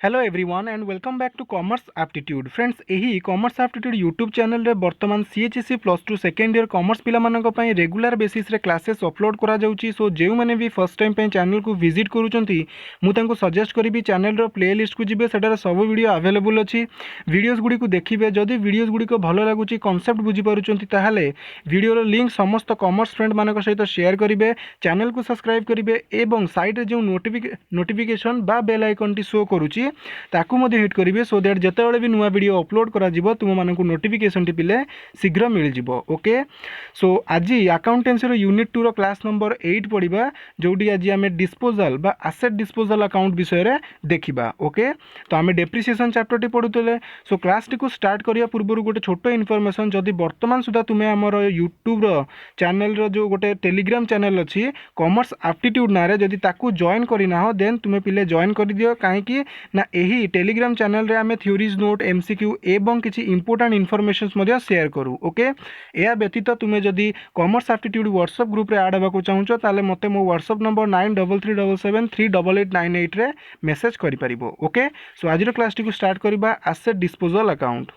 Hello everyone and welcome back to commerce aptitude friends. यही commerce aptitude YouTube channel रे वर्तमान CHSE plus two second year commerce पिला मानक पई regular basis रे क्लासेस अपलोड करा जाउची। सो जेउ माने भी फर्स्ट टाइम पे चैनल को विजिट करूचंती मु तांको सजेस्ट करिबी चैनल रो प्लेलिस्ट को जिबे सेटार सब वीडियो अवेलेबल अछि। वीडियोस गुडी को देखिबे। जदि वीडियोस गुडी को भलो लागुची कांसेप्ट बुझी पारुचंती ताहाले वीडियो रो लिंक समस्त कॉमर्स फ्रेंड मानक सहित शेयर करिबे, चैनल को सब्सक्राइब करिबे एवं साइड रे जो नोटिफिकेशन बा बेल आइकन टी शो करूची ताकू मध्य हिट करेंगे सो दैट जिते भी नुआ वीडियो अपलोड करा तुम मानक नोटिफिकेशन टी पिले शीघ्र मिल जिवो। ओके सो आज अकाउंटेंसी यूनिट 2 रो क्लास नंबर 8 पढ़ा जोटी आज आम डिस्पोजल बा एसेट डिस्पोजल अकाउंट विषय रे देखिबा। ओके तो आम डेप्रिसिएशन चैप्टर टी पढ़ुले। सो क्लास टी को स्टार्ट करिया पूर्व गोटे छोट इनफॉरमेशन जदि वर्तमान सुधा तुम्हें आमर यूट्यूब रो चैनल रो जो गोटे टेलीग्राम चैनल अच्छी कॉमर्स एप्टीट्यूड ना रे जदि ताकू जॉइन करना हो देन तुम्हें पिले जॉइन कर दियो कहीं ना यही टेलीग्राम चैनल रे आमे थ्योरीज नोट एमसीक्यू एवं किसी इंपोर्टेंट इनफॉरमेशंस मध्य शेयर करू। ओके या व्यतीत तुम्हें जदि कॉमर्स एप्टीट्यूड व्हाट्सएप ग्रुप रे ऐड होगा चाहूँ ताले मते मो व्हाट्सएप नंबर 93377388 रे मेसेज करि परिबो। ओके सो आज क्लास टी को स्टार्ट करबा asset disposal account.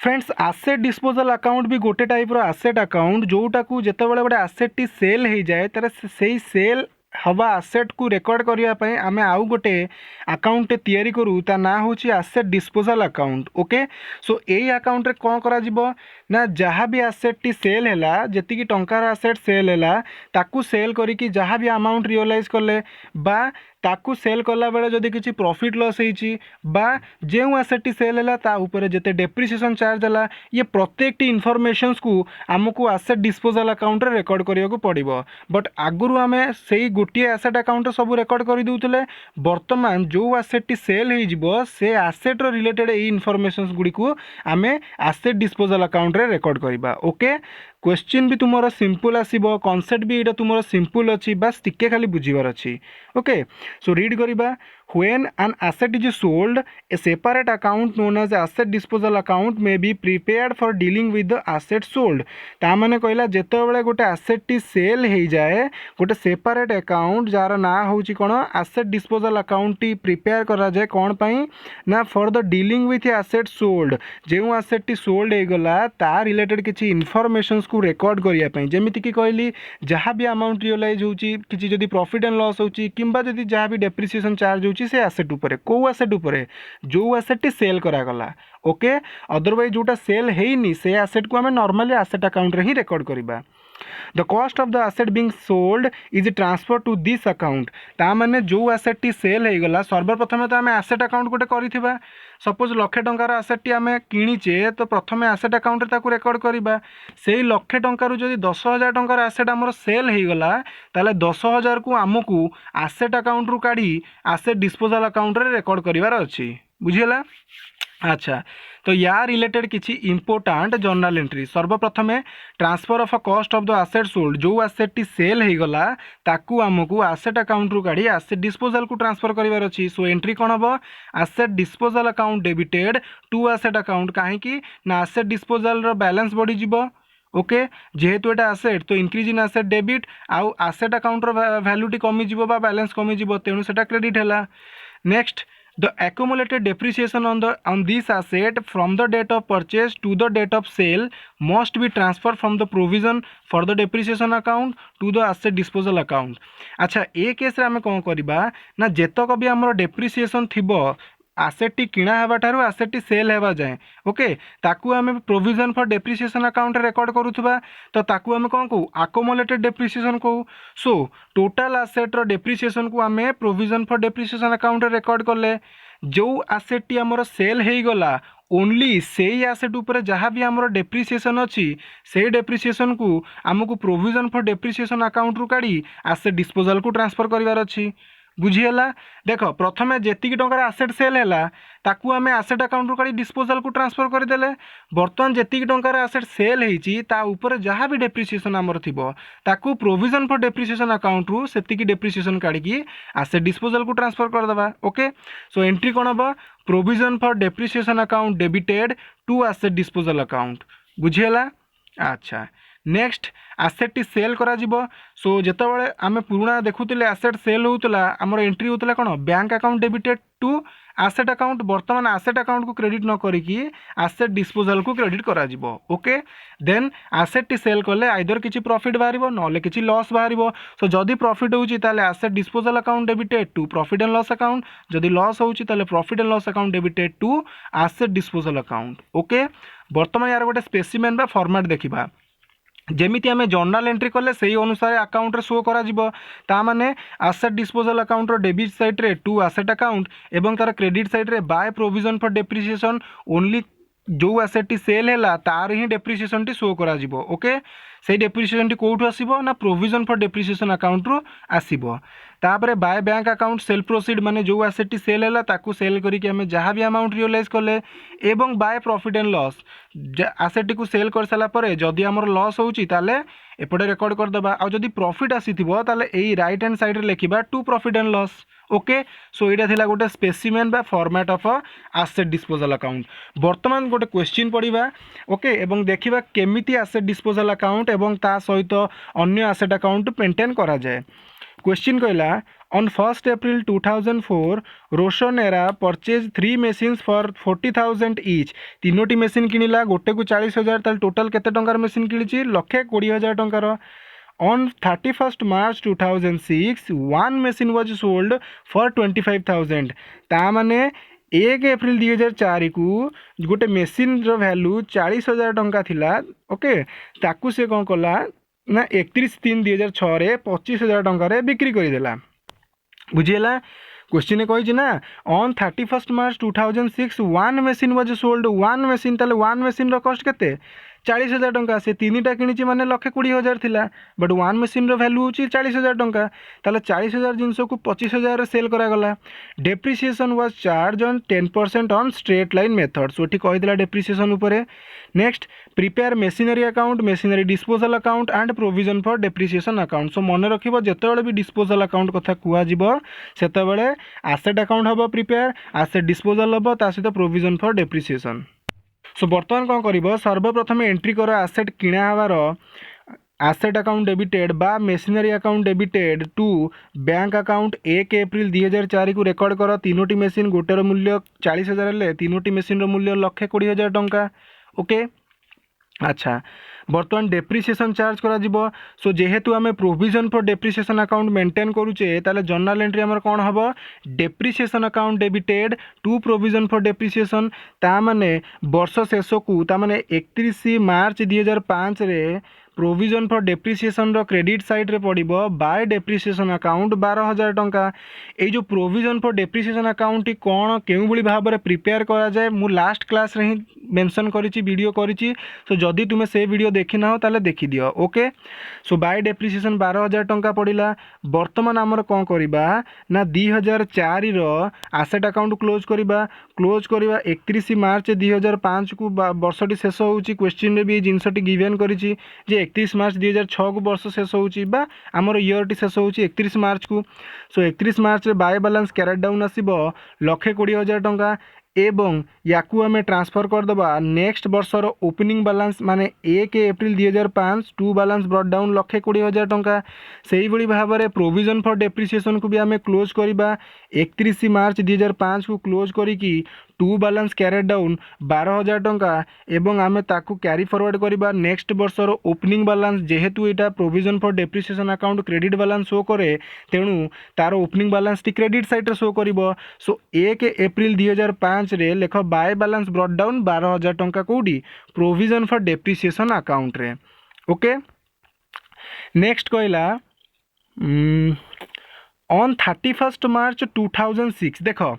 Friends asset disposal account भी गोटे टाइप रो एसेट अकाउंट जोटा को जेतेबेले गोटे एसेट टी सेल हो जाए तार से सेल हवा एसेट को रेकर्ड करने आम आउ गोटे अकाउंट तैयारी करूँ ता ना हूँ asset disposal account. Okay so यही अकाउंट रे कौन करा जिवो ना जहाँ भी एसेट टी सेल है जी टंकार एसेट सेल है ताकू सेल करी जहाँ भी अमाउंट रियलाइज कले बा ताकू सेल कला बेले जदि किसी प्रॉफिट लॉस होइची बा जो एसेट टी सेल है ता ऊपर जेते डेप्रिसिएशन चार्ज है ये प्रत्येक इनफॉरमेशंस को आमको एसेट डिस्पोजल अकाउंट रे रिकॉर्ड करिया को पड़िबो। बट आगुरु आमे सेही गोटे एसेट अकाउंट सब रिकॉर्ड कर दूले वर्तमान जो एसेट टी सेल हो जिवो से एसेट रो रिलेटेड ए इनफॉरमेशंस गुडी को आमे एसेट डिस्पोजल अकाउंट रे रिकॉर्ड करिबा। ओके क्वेश्चन भी तुमर सिंपल आसीबो, कांसेप्ट भी एटा तुमर सिंपल अछि, बस टिके खाली बुझीबार अछि। ओके सो रीड करिबा। When an asset is sold, a separate account known as asset disposal account may be prepared for dealing with the asset sold। ता माने कहला जेते बेले गोटे asset टी सेल हो जाए गोटे सेपरेट अकाउंट जार ना होची कोन asset disposal account T prepare करा जाए कोन पई ना for the dealing with asset sold। जेउ asset T sold हो गला ता रिलेटेड किछि इन्फॉर्मेशंस को रिकॉर्ड करिया पई जेमिति कि कहली जहाँ भी अमाउंट रियलाइज होची किछि जदि प्रॉफिट एंड लॉस होची किंबा जदि जहाँ भी डेप्रिसिएशन चार्ज होची से एसेट उपरे को एसेट उपरे जो एसेट टी सेल करागला। ओके अदरवाइज जोटा सेल हेनी से एसेट को हमें नॉर्मली एसेट अकाउंट रे ही रिकॉर्ड करिबा। The cost of the asset being sold is transfer to this account. ता माने जो एसेट टी सेल हो गला सर्वप्रथम तो आम एसेट अकाउंट गोटे करिथिबा। सपोज लक्षे टंकार एसेट टी आम किणीचे तो प्रथम एसेट अकाउंट रे ताकू रिकॉर्ड करिबा। सेही लक्षे टंकार जदि 10,000 टंकार एसेट आमर सेल हो गला ताले 10,000 को आमको एसेट अकाउंट रु काढ़ी एसेट डिस्पोजल अकाउंट रे रिकॉर्ड करिवार अछि। बुझियला। अच्छा तो या रिलेटेड किछि इंपोर्टेंट जर्नल एंट्री सर्वप्रथम transfer of a cost of the asset sold जो एसेट टी सेल हो गला ताकू आमको एसेट अकाउंट रु काढ़ी एसेट डिस्पोजल को ट्रांसफर करिवार अछि। सो एंट्री कोन हबो asset disposal account debited to asset account कहीं ना एसेट डिस्पोजल रो बैलेंस बढ़ी जिवो। ओके जेहेतु एटा एसेट तो इंक्रीज इन एसेट डेबिट आउ एसेट अकाउंट रो वैल्यू टी कमी जिवो बा बैलेंस कमी जिवो तेणु सेटा क्रेडिट हैला। Next the accumulated depreciation on this asset from the date of purchase to the date of sale must be transferred from the provision for the depreciation account to the asset disposal account। अच्छा ए case रे आमे कोन करबा ना जेतक भी हमर depreciation थिबो asset T किणा हेबा ठारू एसेट टी सेल हेबा जाए ओके ताकू आमे provision for depreciation account record करूथबा तो ताकू आमे कोन को अकोमुलेटेड डेप्रिसिएशन को। सो टोटल एसेट रो डेप्रिसिएशन को आमे provision for depreciation account record करले जो एसेट टी हमर सेल हे गला ओनली से एसेट ऊपर जहाँ भी आमर डेप्रिसिएशन अच्छी से डेप्रिसिएशन को आमको प्रोविजन फॉर डेप्रिसिएशन अकाउंट रु काढ़ी एसेट डिस्पोजल को ट्रांसफर करिवार अछि। बुझीगला। देख प्रथम जेतिक टंकार एसेट सेल है ताकू आम एसेट अकाउंट रु काढ़ी डिस्पोजल को ट्रांसफर करदेले बर्तमान जेतिक टंकार एसेट सेल होती ता ऊपर जहाँ भी डेप्रिसिएशन आमर थिबो ताकू प्रोविजन फॉर डेप्रिसिएशन अकाउंट रु सेतिकी डेप्रिसिएशन काढ़ी एसेट डिस्पोजल को ट्रांसफर करदेबा। ओके सो एंट्री कौन हम provision for depreciation account debited to asset disposal account. बुझीगला। अच्छा नेक्स्ट आसेट सेल करा जिवो सो जेतेबेले आमे पुराना देखुतिले आसेट सेल होउतला हमर एंट्री होउतला कोन bank account debited to asset account वर्तमान आसेट अकाउंट को क्रेडिट न करिकी आसेट डिस्पोजल को क्रेडिट करा जिवो ओके देन आसेट टी सेल कले आइदर किछि प्रॉफिट बाहरिबो नले किछि लॉस बाहरिबो सो जदी प्रॉफिट होउची ताले asset disposal account debited to profit and loss account जदी लॉस होउची ताले profit and loss account debited to asset disposal account okay वर्तमान यार गोटे स्पेसिमेन बा फॉर्मेट देखिबा जेमिति आमे जर्नल एंट्री कले सही अनुसार अकाउंट रे शो करा जिवो ता माने एसेट डिस्पोजल अकाउंट रो डेबिट साइड रे टू एसेट अकाउंट एवं तार क्रेडिट साइड रे bye provision for depreciation only जो एसेट टी सेल हैला तार ही डेप्रिसिएशन टी शो करा जिवो ओके से डेप्रिसिएशन टी कोठु आसीबो ना प्रोविजन फॉर डेप्रिसिएशन अकाउंट रो आसीबो तापरे bye bank account cell proceed माने जो एसेट टी सेल हैला ताकू सेल करी कि हमें जहां भी अमाउंट रियलाइज कले एवं by profit and loss asset को सेल कर साला परे जदी हमर लॉस होउची ताले एपटे रेकॉर्ड कर दबा आ जदी प्रॉफिट आसीथिबो ताले एई राइट हैंड साइड रे लिखिबा to profit and loss okay so एटा थिला गोटे स्पेसिमेन बा format of asset disposal account वर्तमान गोटे क्वेश्चन पढ़िबा ओके एवं देखिबा केमिति एसेट डिस्पोजल अकाउंट एवं ता सहित अन्य एसेट अकाउंट मेंटेन करा जाय क्वेश्चन कहला on 1st April 2004 रोशन एरा परचेज 3 machines फॉर 40,000 each तीनोटी मेसीन किनिला गोटे को 40,000 ताल टोटल केते टंकार मेसीन किनिची 1,20,000 टंकार on 31st March 2006 one machine was sold for 25,000 ता माने 1 एप्रिल 2004 को गोटे मेसीन रो वैल्यू 40,000 टंका थिला ओके ताकू से कौन कला ना 31/3/2006 रे 25,000 टंका बिक्री करदेला बुझीला क्वेश्चन कही ना on 31st March 2006 one machine was sold one machine ताले वन मेसीन रो कॉस्ट केते 40,000 टंका से तीनटा किनिची माने 1,20,000 थिला बट वन मेसीन रो वैल्यू होची 40,000 टंका ताले 40,000 जिंस को 25,000 रे सेल करा गला depreciation was charge on 10% on straight line method so ठी कहि दिला डेप्रिसिएशन ऊपर next prepare machinery account machinery disposal account and provision for depreciation account so मन रखिबो जेतेबेले भी डिस्पोजल अकाउंट कथा कुआ जिवो सेतेबेले एसेट अकाउंट हबो प्रिपेयर एसेट डिस्पोजल हबो ता सहित प्रोविजन फॉर डेप्रिसिएशन सो बर्तमान कौन कर सर्वप्रथम एंट्री कर एसेट किणा हबार एसेट अकाउंट डेबिटेड बा machinery account debited to bank account 1 April 2004 को रेकर्ड कर तीनोटी मेसीन गोटेर मूल्य 40,000 हेल्ले तीनोटी मेसीन मूल्य 1,20,000 टंका ओके अच्छा बर्तमान डेप्रिसिएशन चार्ज करा जिवो सो जेहेतु आमे provision for depreciation account maintain करूचे ताले जर्नल एंट्री हमर कोन हबो depreciation account debited to provision for depreciation ता माने वर्ष शेष को ता माने 31 मार्च 2005 रे प्रोविजन फॉर डेप्रिसिएशन रो क्रेडिट साइड रे पड़िबो बाय डेप्रिसिएशन अकाउंट 12,000 टंका ए जो प्रोविजन फॉर डेप्रिसिएशन अकाउंट कोन केउ बली भाव रे प्रिपेयर करा जाय मु लास्ट क्लास रे ही मेंशन करिछि वीडियो करिछि सो जदी तुमे से वीडियो देखि ना हो ताले देखि दियो ओके सो बाय डेप्रिसिएशन 12,000 टंका पड़िला वर्तमान हमर कोन करिबा ना 2004 रो एसेट अकाउंट क्लोज करिबा 31 मार्च 2005 को वर्षटी शेष होउछि क्वेश्चन रे भी जिंसटी गिवन करिछि जे 31 मार्च 2006 को वर्ष शेष होउछि बा हमर ईयर टी शेष होउछि 31 मार्च को सो 31 मार्च रे बाय बैलेंस कैरेट डाउन आसीबो 1,20,000 टंका एवं याकू आमे ट्रांसफर कर दबा नेक्स्ट वर्षर ओपनिंग बैलेंस माने 1 April 2005 to balance brought down 1,20,000 टंका सेही बड़ी भाव में प्रोविजन फॉर डेप्रिसिएशन को भी आमे क्लोज करिबा 31 मार्च 2005 को क्लोज करिकी टू बैलेंस कैरेट डाउन 12,000 टंका एवं आमे ताकू कैरी फॉरवर्ड करिबा नेक्स्ट वर्षर ओपनिंग बैलेंस जेहेतु एटा provision for depreciation account credit balance show करे तेणु तार opening balance T credit side रे शो करिवो सो 1 एप्रिल 2005 रे लेख बाय बैलेंस ब्रॉट डाउन 12,000 टंका कोडी प्रोविजन फॉर डेप्रिसिएशन अकाउंट रे ओके नेक्स्ट कहला ऑन 31 मार्च 2006 देखो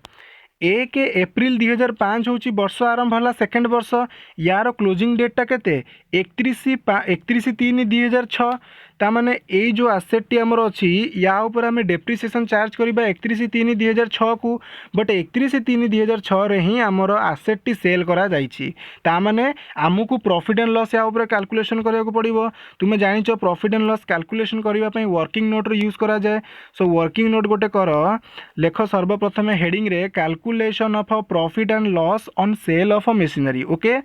1 एप्रिल 2005 हूँ वर्ष आरंभ है सेकेंड वर्ष यार क्लोजिंग डेटा केते 31/3/2006 तामाने यही जो आसेटी आमर अच्छी या ऊपर आम डेप्रिसिएसन चार्ज करवा 31/3/2006 को बट 31/3/2006 ही आमर आसेटी सेल करा जाइछि तामाने आमको प्रॉफिट एंड लॉस या ऊपर कैलकुलेशन करिया को पड़िबो। तुमे जानिछ प्रॉफिट एंड लॉस कैलकुलेशन करबा पई वर्किंग नोट रो यूज करा जाए। सो वर्किंग नोट गोटे कर लेख सर्वप्रथम हेडिंग रे calculation of profit and loss on sale of machinery. Okay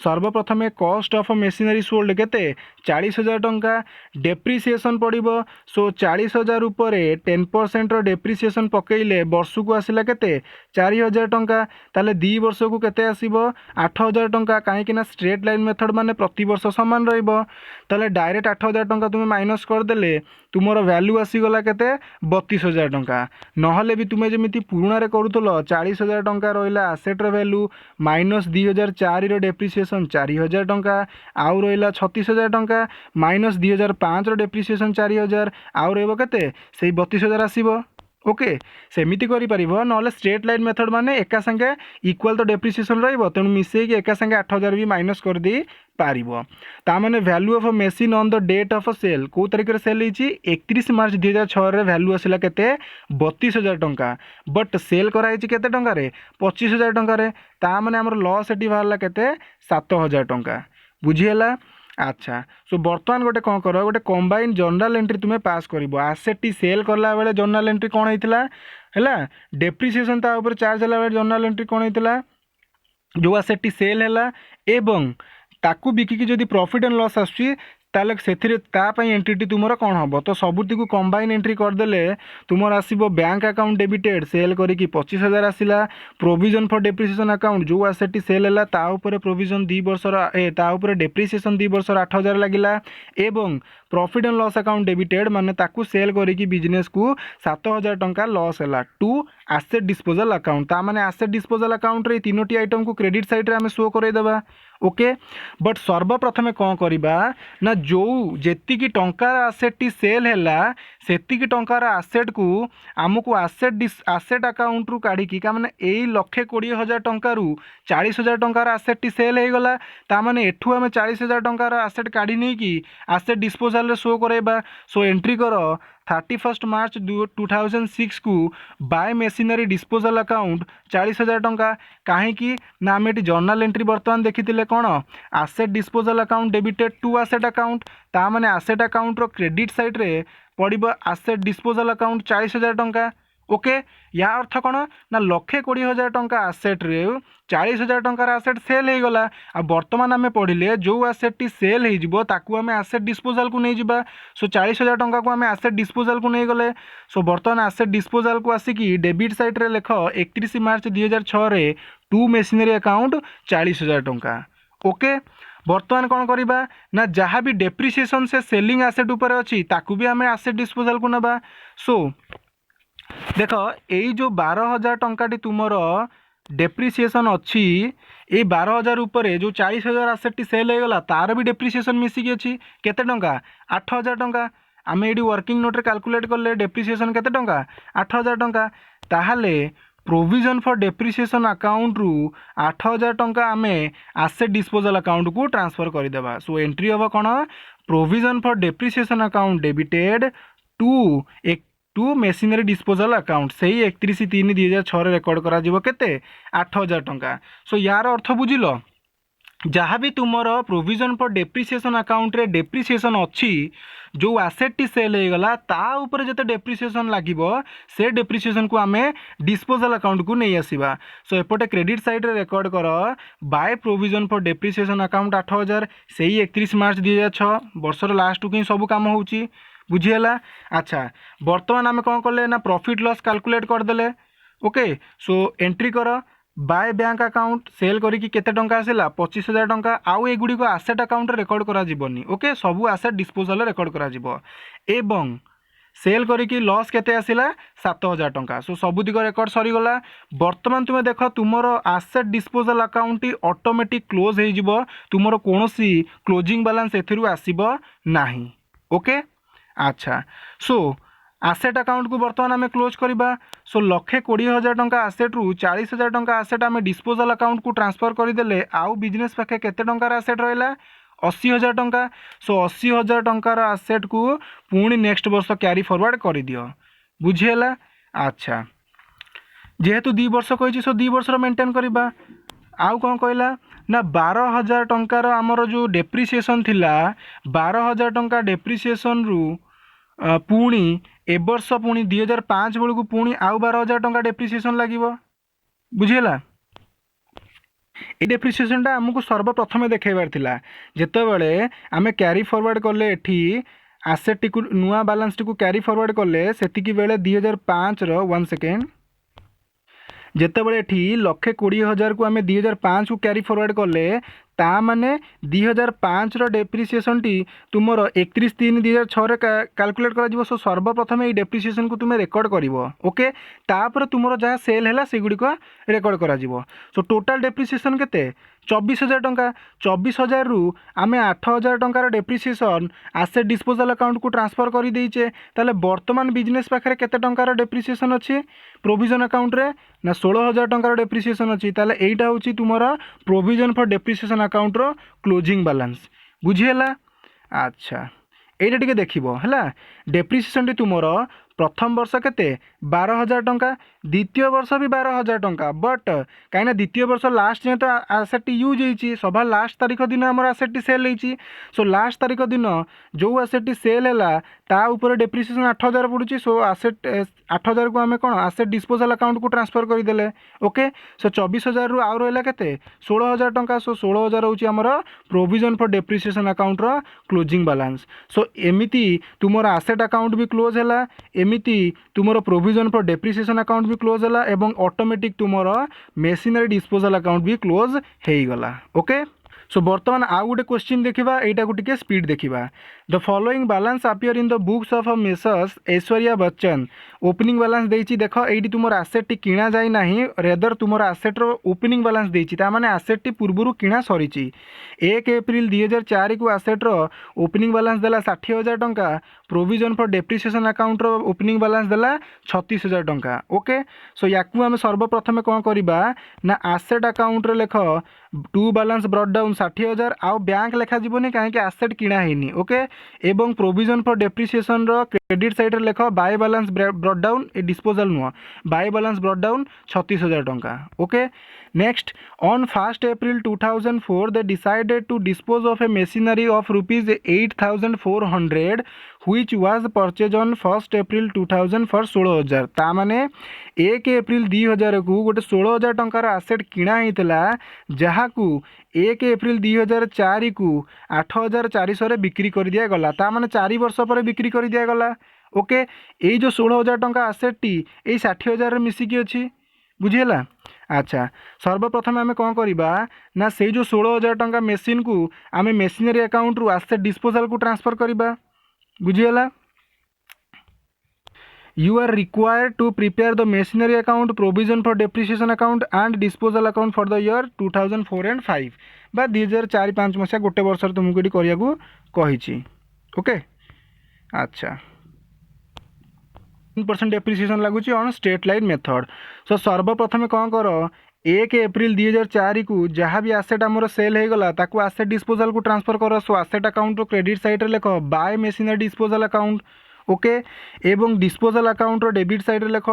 सर्वप्रथम कॉस्ट ऑफ मशीनरी सोल्ड केते 40,000 टंका डेप्रिसिएशन पड़िबो। सो 40,000 उपरे 10% रो डेप्रिसिएशन पकेइले वर्ष को आसिला केते 4,000 टंका ताले 2 वर्ष को केते आसीबो 8,000 टंका कहीं ना स्ट्रेट लाइन मेथड माने प्रति वर्ष समान रहिबो ताले डायरेक्ट 8,000 टंका तुमे माइनस कर देले तुमर वैल्यू आसीगला केते 32,000 टंका नहले भी तुमे जेमिति पुराना रे करूथलो 40,000 टंका रहिला एसेट रो वैल्यू माइनस 2004 रो डेप्रिसिएशन 4,000 टंका आउ रहिला 36,000 टंका माइनस 2005 रो डेप्रिसिएशन 4,000 आउ रहबो केते सेही 32,000 आसीबो। ओके सेमिति करि परिबो नहले स्ट्रेट लाइन मेथड माने एका संगे इक्वल तो डेप्रिसिएशन रहिबो तेणु मिसेई कि एका संगे 8,000 भी माइनस कर दी पारिबो। ता माने value of machine on the date of sale को तारिख रे सेल हिची 31 मार्च 2006 रे वैल्यू आसिला केते 32,000 टंका बट सेल करा हिची केते टंका रे 25,000 टंका रे ता माने हमर लॉस एटी बाहरला केते 7,000 टंका बुझिहेला। अच्छा सो बर्तमान गोटे कौन कर गोटे कंबाइन जर्नल एंट्री तुम्हें पास कर आसेट सेल कला बेले जर्नल एंट्री कौन होता है डेप्रिसिएशन ता ऊपर चार्ज है बेले जर्नल एंट्री कौन होता जो आसेट सेल है एवं ताकू बिकिकी जदि प्रॉफिट एंड लॉस आसुची ताले सेथिरे तापाई एंट्रीटी तुमर कौन हम तो सबुती को कंबाइन एंट्री करदेले तुमर आसीबो बैंक अकाउंट डेबिटेड सेल करिकी 25,000 आसिला प्रोविजन फॉर डेप्रिसिएशन अकाउंट जो आसेट सेल है ता ऊपर प्रोविजन 2 वर्षर ता ऊपर डेप्रिसिएशन 2 वर्षर 8,000 लगिला एवं profit and loss account debited माने ताकू सेल करिकी बिजनेस को 7,000 टंका लॉस है टू आसेट डिस्पोजल अकाउंट ता माने आसेट डिस्पोजल अकाउंट रे तीनोटी आइटम को क्रेडिट साइड रे हमें शो करे देबा। ओके बट सर्वप्रथम कौन करिबा ना जो जेतिकी टंकार आसेट टी सेल हैला सेतिकी टंकार आसेट को आमको आसेट अकाउंट रु काढ़ी का माने एई 1,20,000 टंका रु 40,000 टंकार आसेट टी सेल हो गला ता माने एठू आमे 40,000 टंकार आसेट काढ़ी नहीं कि आसेट डिस्पोजल रे शो करेबा। सो एंट्री करो 31 मार्च 2006 को बाय मशीनरी डिस्पोजल अकाउंट 40,000 टंका कहीं ना आम ये जर्नल एंट्री बर्तमान देखी कौन asset disposal account debited to asset account ता माने आसेट अकाउंट रो क्रेडिट साइड रे पड़िबो आसेट डिस्पोजल अकाउंट 40,000 टंका। ओके या अर्थ कौन ना 1,20,000 टंका आसेट रे 40,000 टंकार आसेट सेल हो गला आ बर्तमान आम पढ़िले जो आसेट टी सेल हो ताकू आम आसेट डिस्पोजल को नहीं जावा। सो 40,000 टंका को आम आसेट डिस्पोजल को नहीं गले। सो बर्तमान आसेट डिस्पोजल को आसिकी डेबिट साइड रे लेख 31 मार्च 2006 रे टू मशीनरी अकाउंट 40,000 टंका। ओके बर्तमान कौन करवा ना जहाँ भी डेप्रिसिएशन से सेलिंग आसेट उपर अच्छी ताकू भी आम आसेट डिस्पोजल को नवा। सो देख यही जो 12,000 टंकाटी तुमर डेप्रिसिएशन अच्छी ये 12,000 उपर जो 40,000 आसेट सेल हो गला तार भी डेप्रिसिएशन मिसिकी अच्छी केते टंका 8,000 टंका आम ये वर्किंग नोट रे कैलकुलेट कले डेप्रिसिएशन केते टंका 8,000 टंका ताहले प्रोविजन फॉर डेप्रिसिएशन अकाउंट रु 8,000 टंका आम आसेट डिस्पोजल अकाउंट को ट्रांसफर करदेबा। सो एंट्री हम कौन provision for depreciation account debited to machinery disposal account से 31/3/2006 रेकर्ड करा जिवो केते 8,000 टंका। सो यार अर्थ बुझिल जहाँ भी तुमर प्रोविजन फॉर डेप्रिसिएशन अकाउंट रे डेप्रिसिएशन अच्छी जो आसेट टी सेल हो गला ता ऊपर जते डेप्रिसिएशन लागिबो से डेप्रिसिएशन को आमे डिस्पोजल अकाउंट को नहीं आसीबा। सो एपटे क्रेडिट साइड रे रेकर्ड कर bye provision for depreciation account 8,000 से 31 मार्च 2006 वर्षर लास्ट को सब काम होउची बुझीगला। अच्छा बर्तमान आम कौन कले ना प्रॉफिट लॉस कैलकुलेट करदेले। ओके सो एंट्री कर बाय बैंक अकाउंट सेल करिकी केते टंका आसिला 25,000 टंका आउ एगुड़ी को आसेट अकाउंट रेकर्ड करा जिवोनी। ओके सबू आसेट डिस्पोजल रेकर्ड करा जिवो एवं सेल करिकी लॉस केते आसिला 7,000 टंका। सो सबुदिक रेकर्ड सरीगला। बर्तमान तुम देख तुमर asset disposal account automatic close हो जिवो तुमर कोनोसी क्लोजिंग बैलेंस एथिरु आसीबो नाही। ओके अच्छा सो आसेट अकाउंट को बर्तमान आम क्लोज करवा। सो 1,20,000 टंका आसेट रु 40,000 टंका आसेट आम डिस्पोजल अकाउंट को ट्रांसफर करदेले आउ बिजनेस पाखे केते टंकार आसेट रहिला 80,000 टंका। सो 80,000 टंकार आसेट को पुणी नेक्स्ट वर्ष क्यारी फॉरवर्ड कर दियो। बुझीगला। अच्छा जेहेतु 2 वर्ष कही सो 2 वर्ष मेंटेन करवा। आउ कौन कहला ना 12,000 टंकार आमर जो डेप्रिसिएसन थिला 12,000 टंका डेप्रिसिएसन रु पुणी ए वर्ष पुणी 2005 बेलू पुणी आउ 12,000 टंका डेप्रिसिएसन लगे। बुझीगला। ये डेप्रिसिएशनटा आमको सर्वप्रथम देखेबार थिला जेतेबेले आमे क्यारी फॉरवर्ड कले एठी आसेट टी नुआ बैलेंस टी क्यारी फॉरवर्ड कले सेतिकी बेले 2005 रो 1 सेकेंड जेतेबेले एठी 1,20,000 को आमे 2005 को क्यारी फॉरवर्ड कले ता माने 2005 रो डेप्रिसिएशन टी तुमर 31/3/2006 रे कैलकुलेट करा जिवो। सो सर्वप्रथम ए डेप्रिसिएशन को तुमे रेकॉर्ड करिवो। ओके तापर तुमर जहाँ सेल हैला सेगुडी को रेकॉर्ड करा जिवो। सो टोटल डेप्रिसिएशन केते 24,000 टंका। 24,000 रु आमे 8,000 टंकार डेप्रिसिएशन आसेट डिस्पोजल अकाउंट को ट्रांसफर कर देइचे। ताले वर्तमान बिजनेस पाखरे केते टंकार डेप्रिसिएशन अछि प्रोविजन अकाउंट रे ना 16,000 टंकार डेप्रिसिएशन अछि। ताले एइटा होछि तुमर प्रोविजन फॉर डेप्रिसिएशन अकाउंट रो क्लोजिंग बैलेंस। बुझीगला। अच्छा एइटा टिके देखिबो हैला। डेप्रिसिएशन टी तुमर प्रथम वर्ष केते 12,000 टंका द्वितीय वर्ष भी 12,000 टंका बट कहीं द्वितीय वर्ष लास्ट जे तो आसेट यूज होती सभा लास्ट तारीख दिन आम आसेट सेल होती। सो लास्ट तारीख दिन जो आसेट सेल है ता ऊपर डेप्रिसिएशन 8,000 पड़ुची। सो आसेट 8,000 को आम कौन आसेट डिस्पोजल अकाउंट को ट्रांसफर करदे। ओके सो 24,000 रु आउ रहा केते 16,000 टंका। सो 16,000 हूँ आमर प्रोविजन फॉर डेप्रिसिएशन अकाउंट रो क्लोजिंग बैलेंस। सो एमिति तुमर आसेट अकाउंट भी क्लोज है एमिति तुमर प्रोविजन फॉर डेप्रिसिएशन अकाउंट भी क्लोज है एवं ऑटोमेटिक तुमर मेसिनरी डिस्पोजल अकाउंट भी क्लोज हो गला। ओके सो बर्तमान आउ गोटे क्वेश्चन देखा यहाँ को टिके स्पीड देखा। The following balance appear in the books of Messrs Aishwarya Bachchan opening balance देछि। देख ये तुम आसेट टी किणा जाए ना रेदर तुम आसेट रो ओपनिंग बैलेंस देछि तामाने आसेट टी पूर्व किणा सरी। 1 एप्रिल 2004 को आसेट रो ओपनिंग बैलेंस देला 60,000 टंका प्रोविजन फॉर डेप्रिसिएशन अकाउंट रो ओपनिंग बैलेंस देला 36,000 टंका। ओके सो याकू आम सर्वप्रथम कौन करवा ना आसेट अकाउंट रे लेख टू बैलेंस ब्रॉट डाउन 60,000 आउ बैंक लेखा जीवनी कहीं आसेट किणा हैनी। ओके एवं प्रोविजन फॉर डेप्रिसिएशन रो क्रेडिट साइड रे लेख बाय बैलेंस ब्रॉट डाउन ए डिस्पोजल नुह बाय बैलेंस ब्रॉट डाउन 36,000 टंका। Okay next on 1 April 2004 they decided to dispose of a machinery of rupees 8,400 which was purchased on 1 April 2000 for 16,000। ता माने 1 April 2000 को गोटे 16,000 टंकार asset किणा होता जहाँ को 1 एप्रिल 2004 को 8,400 रे बिक्री कर दिया गला। ता माने 4 वर्ष पर बिक्री कर दिया गला। ओके ये जो 16,000 टंका आसेट टी ये 60,000 मिसिकी अच्छी। बुझीगला। अच्छा सर्वप्रथम आम कौन करवा ना से जो 16,000 टंका मेसीन को आम मेसिनरी अकाउंट रु आसेट डिस्पोजल को ट्रांसफर करवा। बुझीगला। You are required to prepare the machinery account, provision for depreciation account and disposal account for the year 2004 and 5 बा 2004-5 मसीहा गोटे वर्ष तुमको ये करने कही। ओके अच्छा 10% डेप्रिसिएशन लगुच ऑन स्ट्रेट लाइन मेथड। सो सर्वप्रथम कौन कर 1 एप्रिल 2004 को जहाँ भी आसेट आमर सेल हो गला ताकू आसेट डिस्पोजल को ट्रांसफर कर। सो आसेट अकाउंट रो क्रेडिट साइड रे लेख by machinery disposal account. Okay एवं डिस्पोजल अकाउंट रो डेबिट साइड रे लेख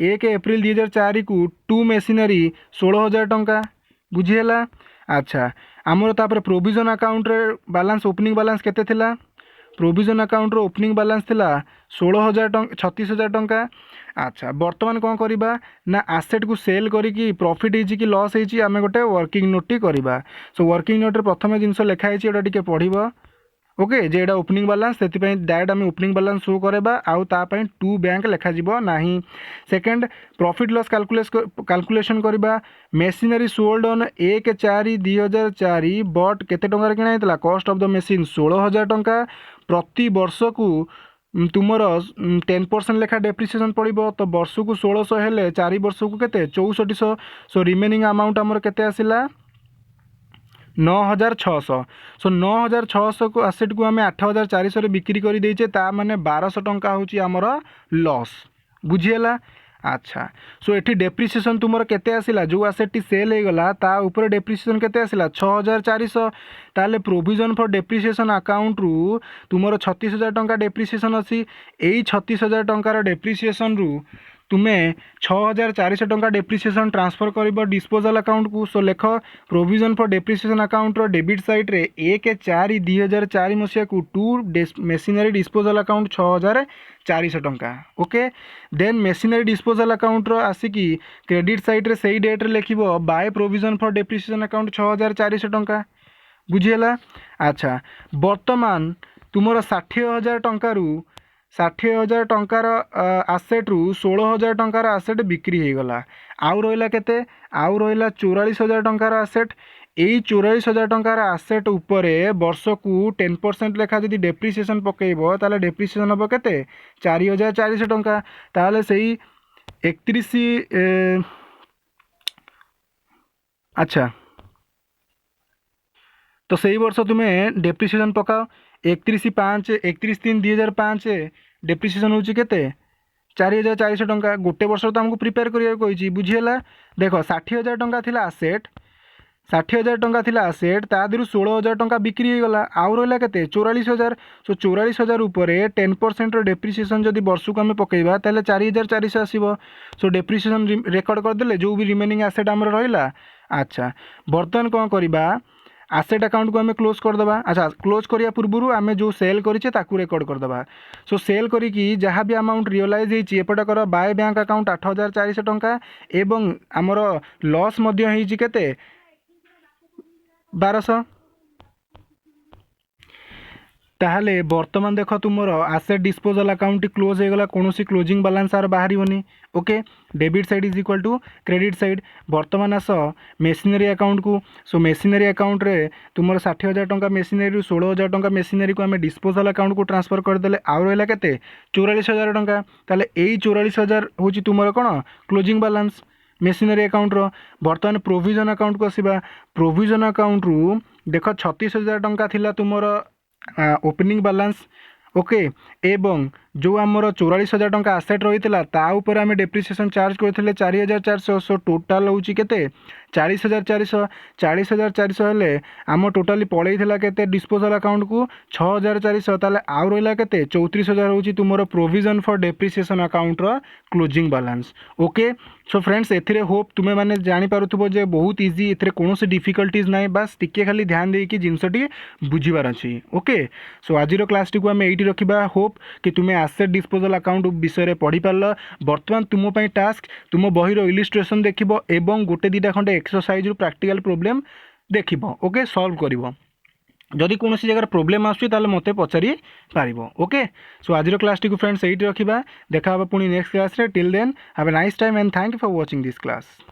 1 एप्रिल 2004 को टू मेसिनरी 16,000 टंका। बुझीगला। अच्छा आमर तापर प्रोविजन अकाउंट रे बैलेंस ओपनिंग बैलेंस केते थिला प्रोविजन अकाउंट रो ओपनिंग बैलेंस थिला 16,000 टंका 36,000 टंका। अच्छा बर्तमान कौन करवा ना आसेट को सेल करी प्रॉफिट होती कि लॉस होती आम गोटे वर्किंग नोट करवा। सो वर्किंग नोट प्रथम जिनस लिखाई टे पढ़। ओके जे एटा ओपनिंग बैलेंस से डायरेक्ट आम ओपनिंग बैलेंस शो करवा आउ तापाई टू बैंक लिखा ना। सेकेंड प्रॉफिट लॉस कैलकुलेशन करवा मेसिनरी सोल्ड ऑन 1/4/2004 बट केते टंकार किणा होता कॉस्ट ऑफ द मशीन 16,000 टंका प्रति वर्ष को तुमर 10% लेखा डेप्रिसिएशन पड़ो। तो वर्ष को 1600 हेले 4 वर्ष को केते 6400। सो रिमेनिंग अमाउंट आमर केते आसिला 9,600। सो 9,600 को आसेट को आम 8,400 बिक्री कर देचे ता माने 1,200 टंका होची आमर लॉस। बुझीगला। अच्छा सो एठी डेप्रिसिएशन तुमर केते आसिला जो आसेट टी सेल हो गला ता ऊपर डेप्रिसिएशन केते आसिला 6400 ताले प्रोविजन फॉर डेप्रिसिएशन अकाउंट रु तुमर 36000 टंका डेप्रिसिएशन अछि एई 36000 टंकार डेप्रिसिएशन रु तुमे 6400 टंका डेप्रिसिएशन ट्रांसफर कर डिस्पोजल अकाउंट को सो लेख प्रोविजन फॉर डेप्रिसिएशन अकाउंट रो डेबिट साइड रे 1/4/2004 मसीहा को टू मेसिनरी डिस्पोजल अकाउंट 6400 टंका okay then machinery disposal account रो आसिकी क्रेडिट साइड रे सही डेट रे लिखिबो by provision for depreciation account 6400 टंका बुझीला। अच्छा वर्तमान तुमर 60000 टंका रु 60000 टंकार आसेट रु 16000 टंकार आसेट बिक्री हो गला आउ रहिला केते आउ रहिला 44000 टंकार आसेट एई 44000 टंकार आसेट उपरे वर्ष को 10% लेखा जदि डेप्रिसिएशन पकेइबो ताले डेप्रिसिएशन हबो केते 4400 टंका ताले सेई 31 अच्छा तो सही वर्ष तुम्हें डेप्रिसिएशन पकाओ 31/5 डेप्रिसिएशन होची केते 4400 टंका गोटे वर्ष तो हमको प्रिपेयर करिया कहिची बुझिएला देख 60000 टंका थिला आसेट 60000 टंका थिला आसेट ता दिरु 16000 टंका बिक्री हो गला आउ रहला केते 44000 सो 44000 ऊपर 10% रो डेप्रिसिएशन जदि वर्ष को हम पकेइबा ताले 4400 आसीबो सो डेप्रिसिएशन रेकॉर्ड कर देले जो भी रिमेनिंग आसेट हमर रहिला। अच्छा बर्तन कोन करिबा आसेट अकाउंट को आम क्लोज करदे अच्छा क्लोज करिया पूर्व आम जो सेल करें ताकू रेकर्ड करदे सो सेल करी जहाँ भी अमाउंट रियलाइज होती एपटकर बाय बैंक अकाउंट 8400 टंका एवं आमर लॉस केते 1200 ताहले वर्तमान देख तुमर आसेट डिस्पोजल अकाउंट क्लोज हो गला कौन क्लोजिंग बैलेंस आर बाहर okay debit side is equal to credit side वर्तमान आस मेसिनरी अकाउंट को सो मेसिनरी अकाउंट रे तुमर 60000 टंका मेसिनरी 16000 टंका मेसिनरी को आम डिस्पोजल अकाउंट को ट्रांसफर करदे आउ रहा केते 44000 टंका ताहले एई 44000 होची तुमर कौन क्लोजिंग बैलेंस मेसिनरी अकाउंट रो वर्तमान प्रोविजन अकाउंट को आसवा प्रोविजन अकाउंट रु देख 36000 टंका थिला तुमर ओपनिंग बैलेंस ओके एवं जो आमर 44000 टंका आसेट रही ता ऊपर आम डेप्रिसिएशन चार्ज करते 4400 सो टोटाल होची केते 40400 40400 हेले आम टोटाली पड़ेगा केते डिस्पोजल अकाउंट को 6400 ताले आउ रहा केते 34000 होची तुमर प्रोविजन फॉर डेप्रिसिएशन अकाउंट रो closing balance okay so friends एथिरे होप तुम्हें माने जानी पारुथबो जे बहुत इजी एथिरे कोनोसी डिफिकल्टीज नाही बस टिके खाली ध्यान देकी जिनसटी बुझीबार अछि ओके सो आजिरो क्लास टी को आम एइटी रखिबा होप कि तुम्हें आसेट डिस्पोजल अकाउंट विषय रे पढ़ी पारल वर्तमान तुम पई टास्क तुम बही रो इलिस्ट्रेशन देखिबो एवं गोटे दीटा खंडे एक्सरसाइज रो प्रैक्टिकल प्रॉब्लम देखिबो ओके सॉल्व करिवो जदि कौन जगह प्रोब्लेम आसुची मते पचारि पारिबो ओके सो आजिरो क्लास टी को फ्रेंड्स एइटी रखिबा देखा पुणी नेक्स्ट क्लास रे till then have a nice time and thank you for watching this class.